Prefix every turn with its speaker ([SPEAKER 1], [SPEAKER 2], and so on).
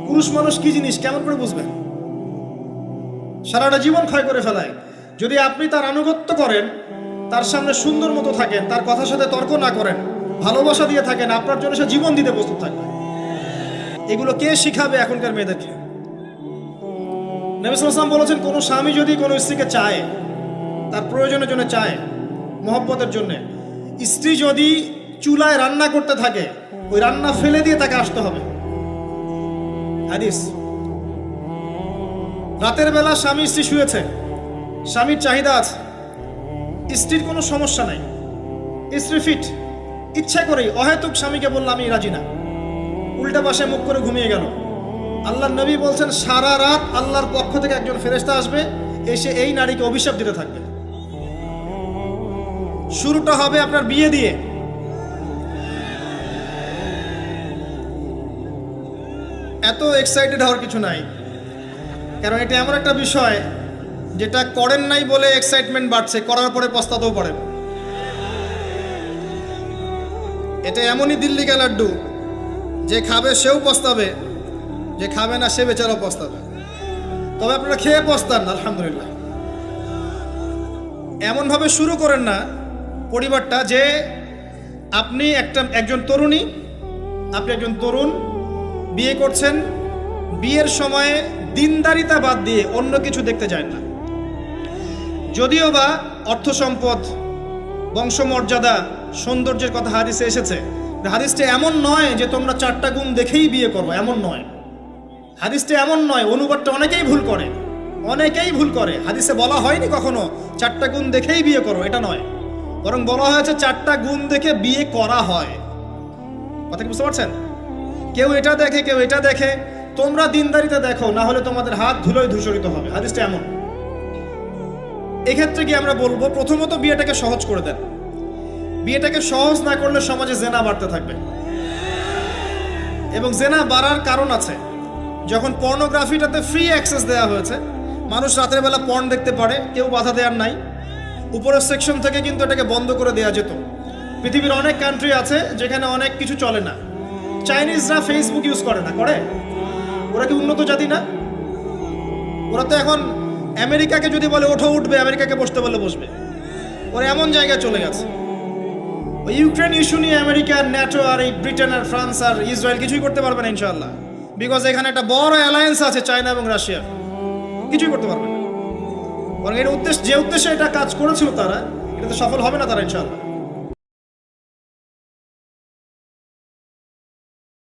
[SPEAKER 1] পুরুষ মানুষ কি জিনিস কেমন করে বুঝবেন? সারাটা জীবন ক্ষয় করে ফেলায়। যদি আপনি তার আনুগত্য করেন, তার সামনে সুন্দর মতো থাকেন, তার কথার সাথে তর্ক না করেন, ভালোবাসা দিয়ে থাকেন, আপনার জন্য সে জীবন দিতে প্রস্তুত থাকবে। এগুলো কে শিখাবে এখনকার মেয়েদেরকে? নবী সাল্লাল্লাহু আলাইহি ওয়াসাল্লাম বলেছেন, কোনো স্বামী যদি কোনো স্ত্রীকে চায়, তার প্রয়োজনের জন্য চায়, মহব্বতের জন্য, স্ত্রী যদি চুলায় রান্না করতে থাকে, ওই রান্না ফেলে দিয়ে তাকে আসতে হবে। হাদিস। রাতের বেলা স্বামী স্ত্রী শুয়েছে, স্বামীর চাহিদা আছে, স্ত্রীর কোনো সমস্যা নাই, স্ত্রী ফিট, ইচ্ছা করেই অহেতুক স্বামীকে বলল আমি রাজি না, উল্টা পাশে মুখ করে ঘুমিয়ে গেল। আল্লাহর নবী বলছেন, সারা রাত আল্লাহর পক্ষ থেকে একজন ফেরেশতা আসবে, এসে এই নারীকে অভিশাপ দিতে থাকবে। শুরুটা হবে আপনার বিয়ে দিয়ে। এত এক্সাইটেড হওয়ার কিছু নাই, কারণ এটা এমন একটা বিষয় যেটা করেন নাই বলে এক্সাইটমেন্ট বাড়ছে, করার পরে পস্তাতেও পারেন। এটা এমনই দিল্লি কা লাড্ডু, যে খাবে সেও পস্তাবে, যে খাবে না সে বেচারাও পস্তাবে। তবে আপনারা খেয়ে পস্তান, আলহামদুলিল্লাহ। এমনভাবে শুরু করেন না পরিবারটা যে আপনি একজন তরুণী, আপনি একজন তরুণ, বিয়ে করছেন, বিয়ের সময়ে দিনদারিতা বাদ দিয়ে অন্য কিছু দেখতে যায় না। যদিও বা অর্থ সম্পদ, বংশমর্যাদা, সৌন্দর্যের কথা হাদিসে এসেছে, হাদিসটা এমন নয় যে তোমরা 4টা গুণ দেখেই বিয়ে করো, এমন নয়। হাদিসটা এমন নয়, অনুবাদটা অনেকেই ভুল করে, অনেকেই ভুল করে। হাদিসে বলা হয়নি কখনো 4টা গুণ দেখেই বিয়ে করো, এটা নয়, বরং বলা হয়েছে 4টা গুণ দেখে বিয়ে করা হয়। কথা কি বুঝতে পারছেন? কেউ এটা দেখে, কেউ এটা দেখে, তোমরা দিনদারিতা দেখো, না হলে তোমাদের হাত ধুলোয় ধূসরিত হবে। হাদিসটা এমন। এক্ষেত্রে কি আমরা বলবো, প্রথমত বিয়েটাকে সহজ করে দেন। বিয়েটাকে সহজ না করলে সমাজে জেনা বাড়তে থাকবে, এবং জেনা বাড়ার কারণ আছে। যখন পর্নোগ্রাফিটাতে ফ্রি অ্যাক্সেস দেওয়া হয়েছে, মানুষ রাতের বেলা পর্ন দেখতে পারে, কেউ বাধা দেওয়ার নাই। উপরের সেকশন থেকে কিন্তু এটাকে বন্ধ করে দেওয়া যেত। পৃথিবীর অনেক কান্ট্রি আছে যেখানে অনেক কিছু চলে না। চাইনিজরা ফেসবুক ইউজ করে না, করে? ওরা কি উন্নত জাতি না? ওরা তো এখন আমেরিকাকে যদি বলে ওঠো উঠবে, আমেরিকাকে বসতে বলে বসবে। ওরা এমন জায়গায় চলে গেছে। ওই ইউক্রেন ইস্যু নিয়ে আমেরিকা, ন্যাটো আর এই ব্রিটেন আর ফ্রান্স আর ইসরায়েল কিছুই করতে পারবে না ইনশাআল্লাহ, বিকজ এখানে একটা বড় অ্যালায়েন্স আছে চায়না এবং রাশিয়া, কিছুই করতে পারবে না। বরং এর উদ্দেশ্য, যে উদ্দেশ্যে এটা কাজ করেছিল তারা, এটাতে সফল হবে না তারা ইনশাআল্লাহ।